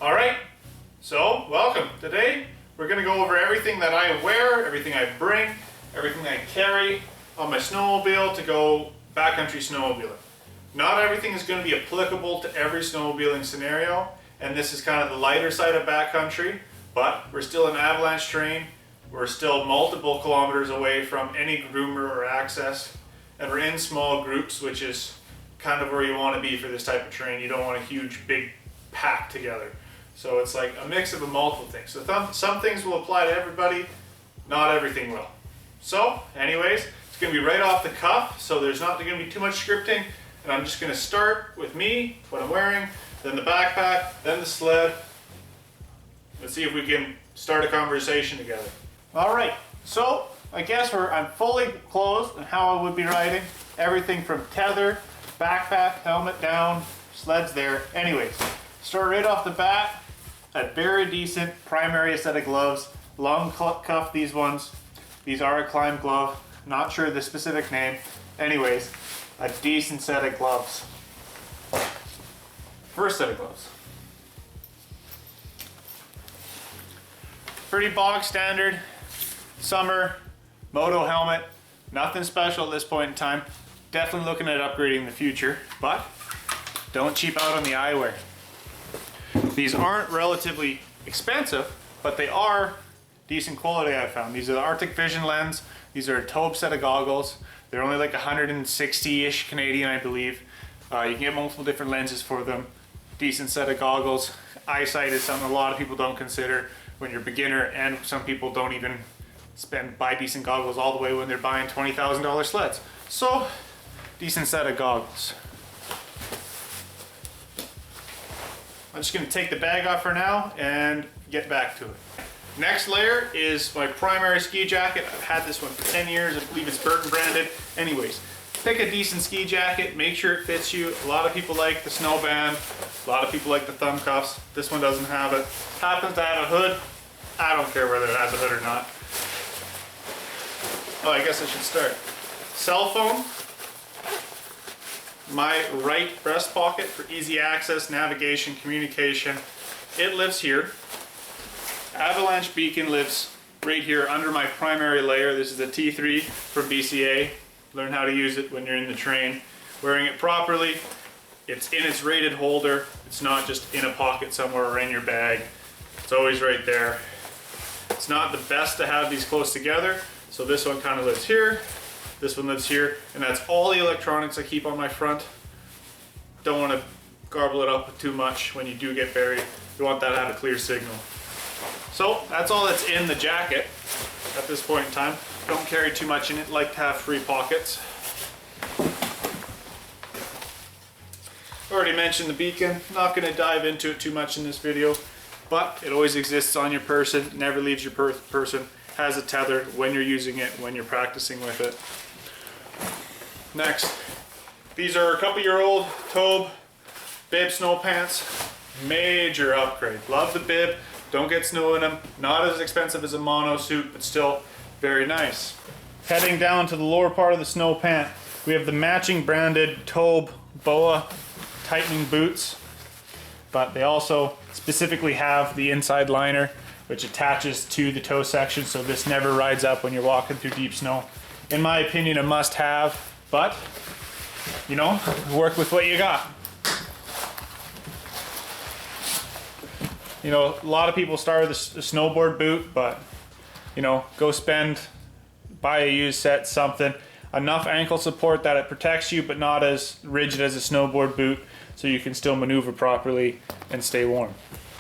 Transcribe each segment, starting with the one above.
All right, so welcome. Today we're going to go over everything that I wear, everything I bring, everything I carry on my snowmobile to go backcountry snowmobiling. Not everything is going to be applicable to every snowmobiling scenario, and this is kind of the lighter side of backcountry, but we're still in avalanche terrain. We're still multiple kilometers away from any groomer or access, and we're in small groups, which is kind of where you want to be for this type of terrain. You don't want a huge, big pack together. So it's like a mix of multiple things. So some things will apply to everybody, not everything will. So anyways, it's going to be right off the cuff, so there's not going to be too much scripting. And I'm just going to start with me, what I'm wearing, then the backpack, then the sled. Let's see if we can start a conversation together. All right, so I guess I'm fully clothed in how I would be riding. Everything from tether, backpack, helmet down, sleds there. Anyways, start right off the bat. A very decent primary set of gloves, long cuff these ones. These are a climb glove, not sure the specific name. Anyways, a decent set of gloves. First set of gloves. Pretty bog standard, summer, moto helmet. Nothing special at this point in time. Definitely looking at upgrading in the future, but don't cheap out on the eyewear. These aren't relatively expensive, but they are decent quality, I've found. These are the Arctic Vision lens. These are a Taube set of goggles. They're only like 160-ish Canadian, I believe. You can get multiple different lenses for them. Decent set of goggles. Eyesight is something a lot of people don't consider when you're a beginner, and some people don't even buy decent goggles all the way when they're buying $20,000 sleds. So, decent set of goggles. I'm just going to take the bag off for now and get back to it. Next layer is my primary ski jacket. I've had this one for 10 years. I believe it's Burton branded. Anyways, pick a decent ski jacket. Make sure it fits you. A lot of people like the snow band. A lot of people like the thumb cuffs. This one doesn't have it. Happens to have a hood. I don't care whether it has a hood or not. Oh, I guess I should start. Cell phone. My right breast pocket for easy access, navigation, communication. It lives here. Avalanche beacon lives right here under my primary layer. This is a T3 from BCA. Learn how to use it when you're in the train. Wearing it properly, it's in its rated holder. It's not just in a pocket somewhere or in your bag. It's always right there. It's not the best to have these close together, so this one kind of lives here. This one lives here, and that's all the electronics I keep on my front. Don't want to garble it up too much when you do get buried. You want that to have a clear signal. So that's all that's in the jacket at this point in time. Don't carry too much in it, like to have free pockets. Already mentioned the beacon. Not going to dive into it too much in this video, but it always exists on your person, never leaves your person. Has a tether when you're using it, when you're practicing with it. Next, these are a couple-year-old Taube bib snow pants. Major upgrade. Love the bib. Don't get snow in them. Not as expensive as a mono suit, but still very nice. Heading down to the lower part of the snow pant, we have the matching branded Taube BOA tightening boots, but they also specifically have the inside liner, which attaches to the toe section, so this never rides up when you're walking through deep snow. In my opinion, a must-have, but you know, work with what you got. You know, a lot of people start with a snowboard boot, but you know, go buy a used set, something. Enough ankle support that it protects you, but not as rigid as a snowboard boot, so you can still maneuver properly and stay warm.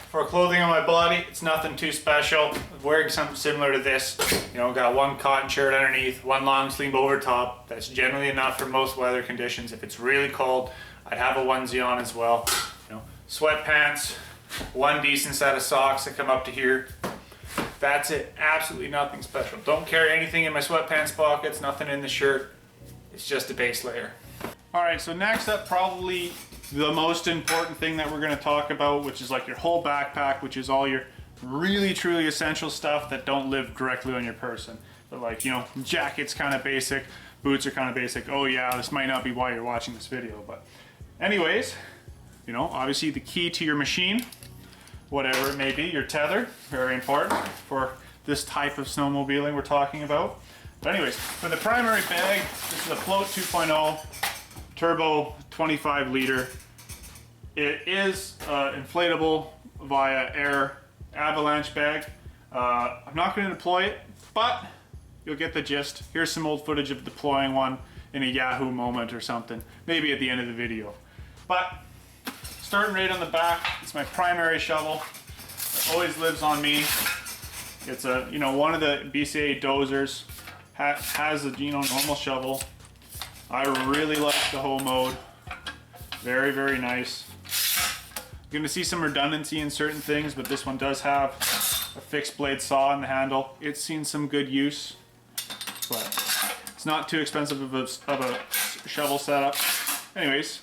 For clothing on my body, it's nothing too special. I'm wearing something similar to this. You know, got one cotton shirt underneath, one long sleeve over top. That's generally enough for most weather conditions. If it's really cold, I'd have a onesie on as well. You know, sweatpants, one decent set of socks that come up to here. That's it, absolutely nothing special. Don't carry anything in my sweatpants pockets, nothing in the shirt. It's just a base layer. All right, so next up, probably the most important thing that we're going to talk about, which is like your whole backpack, which is all your really truly essential stuff that don't live directly on your person. But like, you know, jacket's kind of basic, boots are kind of basic. Oh yeah, this might not be why you're watching this video, but anyways, you know, obviously the key to your machine, whatever it may be, your tether, very important for this type of snowmobiling we're talking about. But anyways, for the primary bag, this is a Float 2.0 turbo 25 liter. It is inflatable via air avalanche bag. I'm not going to deploy it, but you'll get the gist. Here's some old footage of deploying one in a Yahoo moment or something, maybe at the end of the video. But starting right on the back, it's my primary shovel. It always lives on me. It's a, one of the BCA dozers. Has a, normal shovel. I really like the hoe mode. Very, very nice. You're gonna see some redundancy in certain things, but this one does have a fixed blade saw in the handle. It's seen some good use, but it's not too expensive of a shovel setup. Anyways,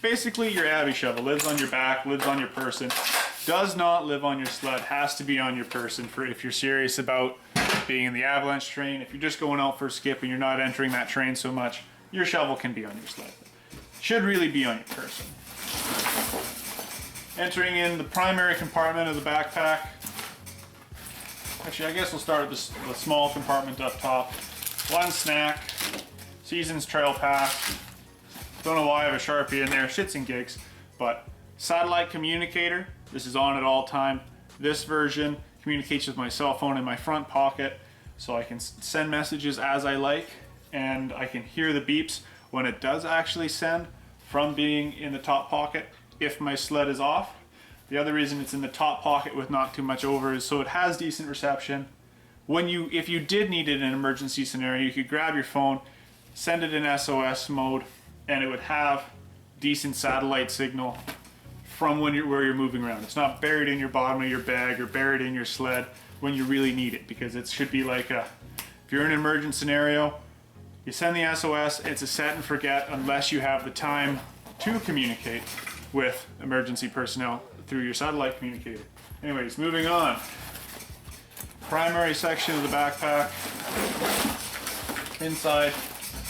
basically your Abby shovel lives on your back, lives on your person. Does not live on your sled, has to be on your person for if you're serious about being in the avalanche terrain. If you're just going out for a skip and you're not entering that terrain so much, your shovel can be on your sled. Should really be on your person. Entering in the primary compartment of the backpack. Actually, I guess we'll start with the small compartment up top. One snack, Seasons Trail Pass. Don't know why I have a Sharpie in there, shits and gigs, but satellite communicator. This is on at all time. This version communicates with my cell phone in my front pocket, so I can send messages as I like, and I can hear the beeps when it does actually send from being in the top pocket if my sled is off. The other reason it's in the top pocket with not too much over is so it has decent reception. If you did need it in an emergency scenario, you could grab your phone, send it in SOS mode, and it would have decent satellite signal from where you're moving around. It's not buried in your bottom of your bag or buried in your sled when you really need it, because it should be like if you're in an emergent scenario, you send the SOS, it's a set and forget unless you have the time to communicate with emergency personnel through your satellite communicator. Anyways, moving on. Primary section of the backpack. Inside,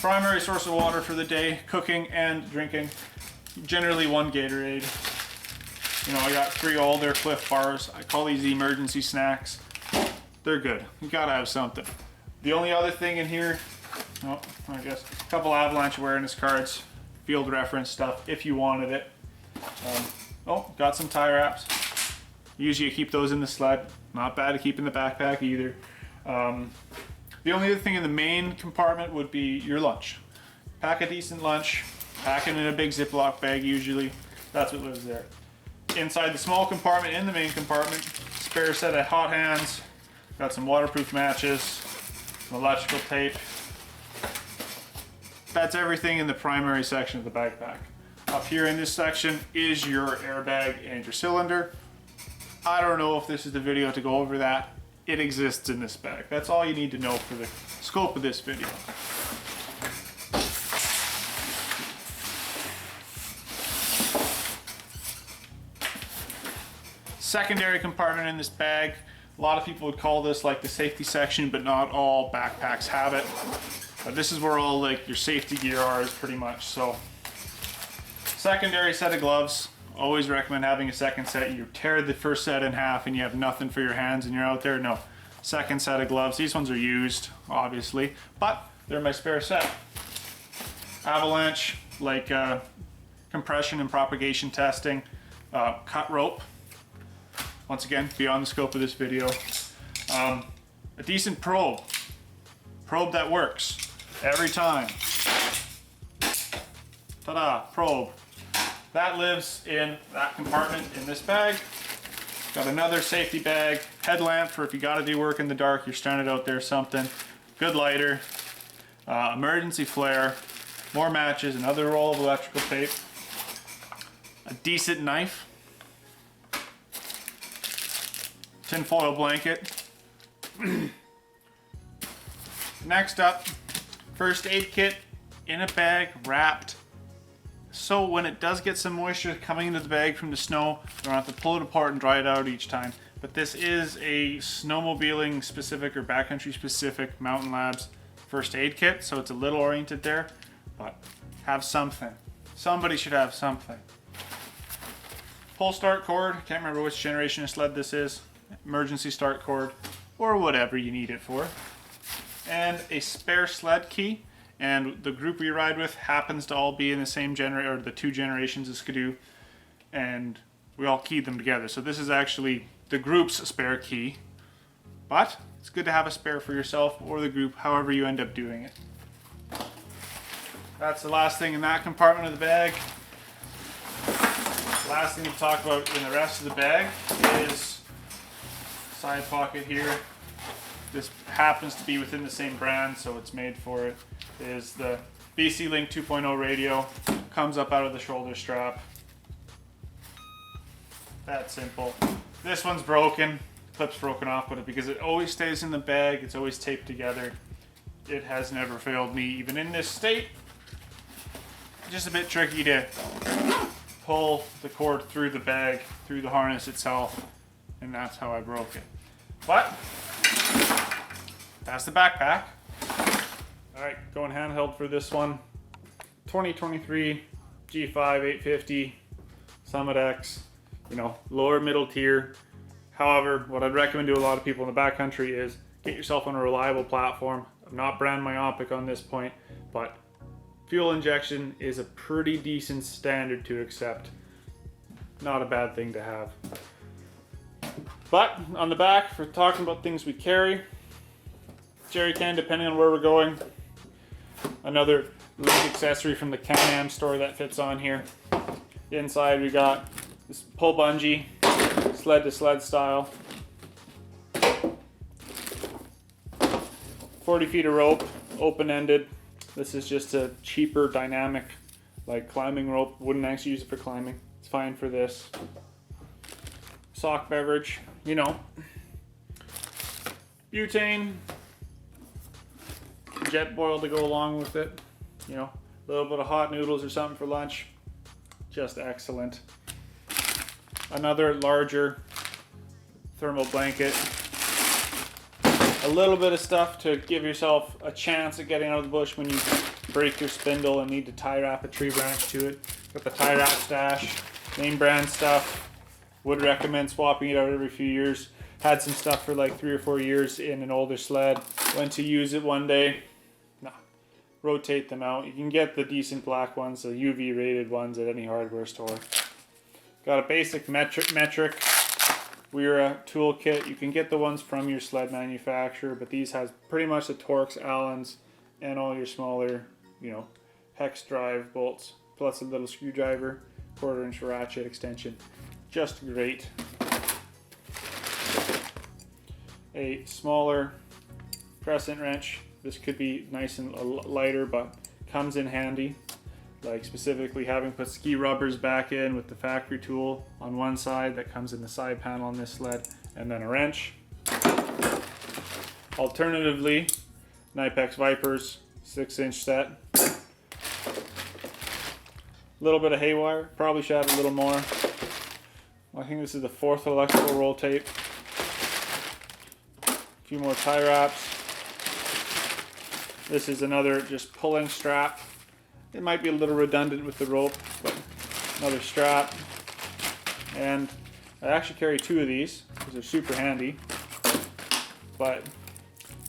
primary source of water for the day, cooking and drinking. Generally one Gatorade. I got 3 Alder Cliff bars. I call these emergency snacks. They're good. You gotta have something. The only other thing in here, I guess, a couple avalanche awareness cards, field reference stuff if you wanted it. Got some tie wraps. Usually you keep those in the sled. Not bad to keep in the backpack either. The only other thing in the main compartment would be your lunch. Pack a decent lunch. Pack it in a big Ziploc bag usually. That's what lives there. Inside the small compartment in the main compartment, spare set of hot hands. Got some waterproof matches, some electrical tape. That's everything in the primary section of the backpack. Up here in this section is your airbag and your cylinder. I don't know if this is the video to go over that. It exists in this bag. That's all you need to know for the scope of this video. Secondary compartment in this bag. A lot of people would call this like the safety section, but not all backpacks have it. But this is where all like your safety gear are, is pretty much. So secondary set of gloves. Always recommend having a second set. You tear the first set in half and you have nothing for your hands and you're out there. No, second set of gloves. These ones are used, obviously, but they're my spare set. Avalanche, like compression and propagation testing. Cut rope. Once again, beyond the scope of this video. A decent probe. Probe that works every time. Ta-da, probe. That lives in that compartment in this bag. Got another safety bag, headlamp for if you gotta do work in the dark, you're stranded out there, something. Good lighter, emergency flare, more matches, another roll of electrical tape, a decent knife, tinfoil blanket. Next up, first aid kit in a bag, wrapped. So when it does get some moisture coming into the bag from the snow, you don't have to pull it apart and dry it out each time. But this is a snowmobiling specific or backcountry specific Mountain Labs first aid kit, so it's a little oriented there, but have something. Somebody should have something. pull start cord, can't remember which generation of sled this is, emergency start cord, or whatever you need it for, and a spare sled key. And the group we ride with happens to all be in the same or the 2 generations of Skidoo, and we all keyed them together. So this is actually the group's spare key, but it's good to have a spare for yourself or the group, however you end up doing it. That's the last thing in that compartment of the bag. Last thing to talk about in the rest of the bag is side pocket here. This happens to be within the same brand, so it's made for it. Is the BC Link 2.0 radio. Comes up out of the shoulder strap. That simple. This one's broken. Clip's broken off, but because it always stays in the bag, it's always taped together. It has never failed me, even in this state. Just a bit tricky to pull the cord through the bag, through the harness itself, and that's how I broke it. But that's the backpack. Alright, going handheld for this one. 2023 G5 850 Summit X, you know, lower middle tier. However, what I'd recommend to a lot of people in the backcountry is get yourself on a reliable platform. I'm not brand myopic on this point, but fuel injection is a pretty decent standard to accept. Not a bad thing to have. But on the back, for talking about things we carry, jerry can depending on where we're going. Another link accessory from the Can-Am store that fits on here. Inside we got this pull bungee, sled to sled style. 40 feet of rope, open-ended. This is just a cheaper dynamic, like climbing rope. Wouldn't actually use it for climbing. It's fine for this. Sock beverage, you know. Butane. Jet boil to go along with it. You know, a little bit of hot noodles or something for lunch. Just excellent. Another larger thermal blanket. A little bit of stuff to give yourself a chance at getting out of the bush when you break your spindle and need to tie wrap a tree branch to it. Got the tie wrap stash, name brand stuff. Would recommend swapping it out every few years. Had some stuff for like 3 or 4 years in an older sled. Went to use it one day. Nah, rotate them out. You can get the decent black ones, the UV rated ones at any hardware store. Got a basic metric Weira toolkit. You can get the ones from your sled manufacturer, but these has pretty much the Torx, Allens, and all your smaller, you know, hex drive bolts, plus a little screwdriver, 1/4 inch ratchet extension. Just great. A smaller crescent wrench. This could be nice and lighter, but comes in handy. Like specifically having put ski rubbers back in with the factory tool on one side that comes in the side panel on this sled, and then a wrench. Alternatively, Knipex Vipers 6-inch set. A little bit of haywire, probably should have a little more. I think this is the 4th electrical roll tape. A few more tie wraps. This is another just pulling strap. It might be a little redundant with the rope, but another strap. And I actually carry 2 of these because they're super handy. But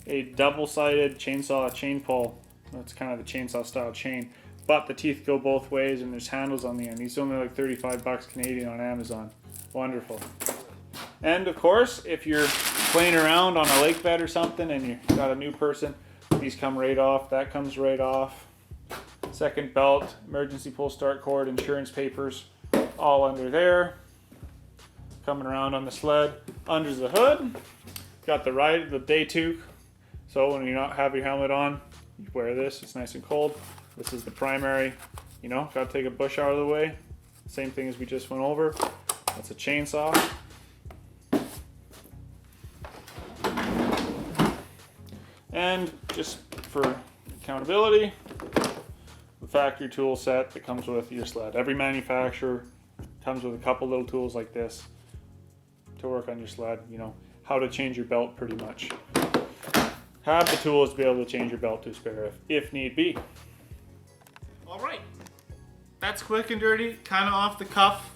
a double-sided chainsaw chain pull. That's kind of the chainsaw style chain. But the teeth go both ways and there's handles on the end. These are only like 35 bucks Canadian on Amazon. Wonderful. And of course, if you're playing around on a lake bed or something and you've got a new person, these come right off. That comes right off. Second belt, emergency pull start cord, insurance papers, all under there. Coming around on the sled, under the hood. Got the day toque. So when you not have your helmet on, you wear this. It's nice and cold. This is the primary. You know, got to take a bush out of the way. Same thing as we just went over. That's a chainsaw. And just for accountability, the factory tool set that comes with your sled. Every manufacturer comes with a couple little tools like this to work on your sled. You know, how to change your belt pretty much. Have the tools to be able to change your belt to spare if need be. All right, that's quick and dirty, kind of off the cuff.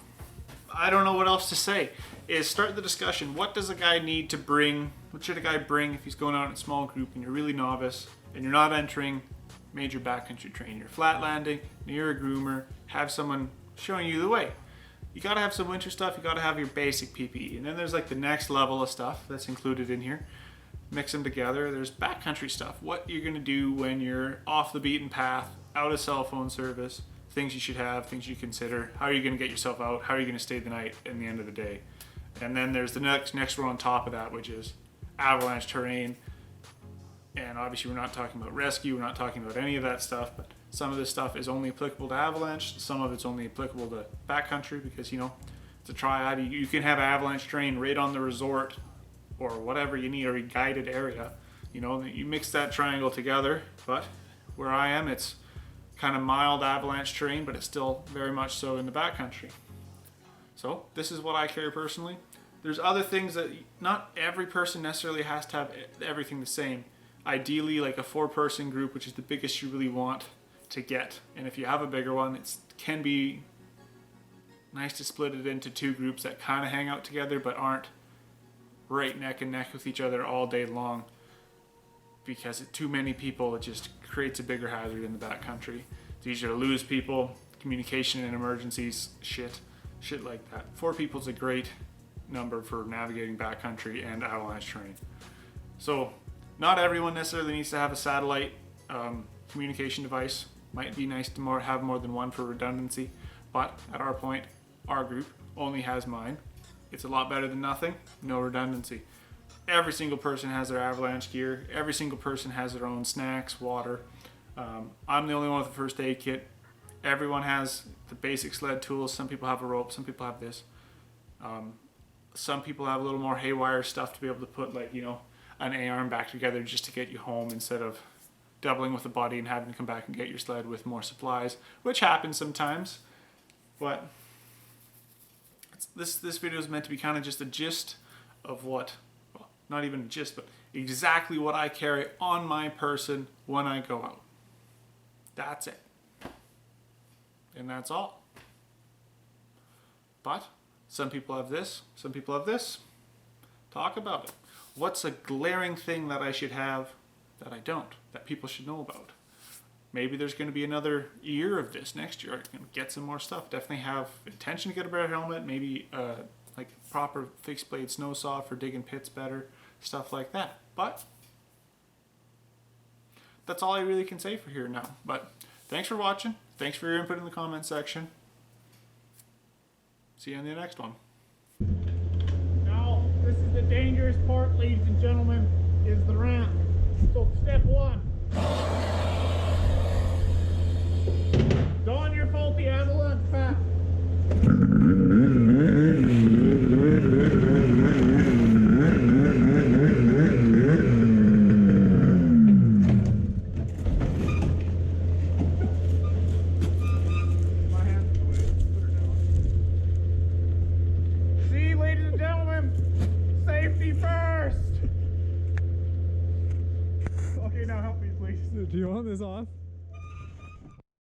I don't know what else to say, is start the discussion. What does a guy need to bring? What should a guy bring if he's going out in a small group and you're really novice and you're not entering major backcountry terrain? You're flat landing, you're a groomer, have someone showing you the way. You gotta have some winter stuff, you gotta have your basic PPE. And then there's like the next level of stuff that's included in here. Mix them together. There's backcountry stuff. What you're gonna do when you're off the beaten path, out of cell phone service, things you should have, things you consider. How are you gonna get yourself out? How are you gonna stay the night in the end of the day? And then there's the next one on top of that, which is avalanche terrain. And obviously we're not talking about rescue, we're not talking about any of that stuff, but some of this stuff is only applicable to avalanche, some of it's only applicable to backcountry because, you know, it's a triad. You can have avalanche terrain right on the resort or whatever you need, or a guided area. You know, you mix that triangle together, but where I am, it's kind of mild avalanche terrain, but it's still very much so in the backcountry. So this is what I carry personally. There's other things that not every person necessarily has to have everything the same. Ideally, like a 4-person group, which is the biggest you really want to get. And if you have a bigger one, it can be nice to split it into 2 groups that kind of hang out together but aren't right neck and neck with each other all day long. Because too many people, it just creates a bigger hazard in the backcountry. It's easier to lose people, communication in emergencies, shit like that. 4 people is a great number for navigating backcountry and avalanche terrain. So not everyone necessarily needs to have a satellite communication device. Might be nice to have more than one for redundancy, but at our point, our group only has mine. It's a lot better than nothing, no redundancy. Every single person has their avalanche gear. Every single person has their own snacks, water. I'm the only one with a first aid kit. Everyone has the basic sled tools. Some people have a rope, some people have this. Some people have a little more haywire stuff to be able to put, like, you know, an A-arm back together just to get you home instead of doubling with a buddy and having to come back and get your sled with more supplies, which happens sometimes. But this video is meant to be kind of just a gist of what, well, not even a gist, but exactly what I carry on my person when I go out. That's it. And that's all. But some people have this, some people have this. Talk about it. What's a glaring thing that I should have that I don't, that people should know about? Maybe there's going to be another year of this next year. I can get some more stuff. Definitely have intention to get a better helmet, maybe like proper fixed blade snow saw for digging pits better, stuff like that. But that's all I really can say for here now. But thanks for watching. Thanks for your input in the comment section. See you in the next one. Now, this is the dangerous part, ladies and gentlemen, is the ramp. So step 1. Don your faulty avalanche path. Do you want this off?